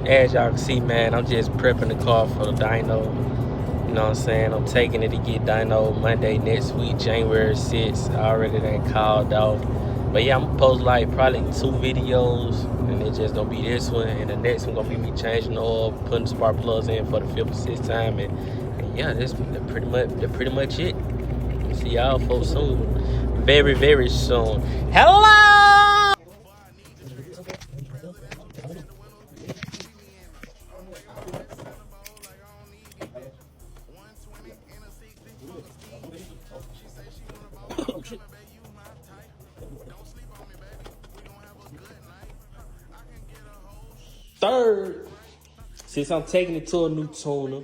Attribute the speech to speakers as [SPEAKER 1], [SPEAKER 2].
[SPEAKER 1] As y'all can see, man, I'm just prepping the car for the dyno. You know what I'm saying? I'm taking it to get dyno Monday next week, January 6th. I already done called off. But yeah, I'm gonna post like probably 2 videos, and it's just gonna be this one, and the next one gonna be me changing the oil, putting spark plugs in for the 5th or 6th time, and yeah, that's pretty much it. See y'all folks soon, very very soon. Hello. Third, since I'm taking it to a new tuner,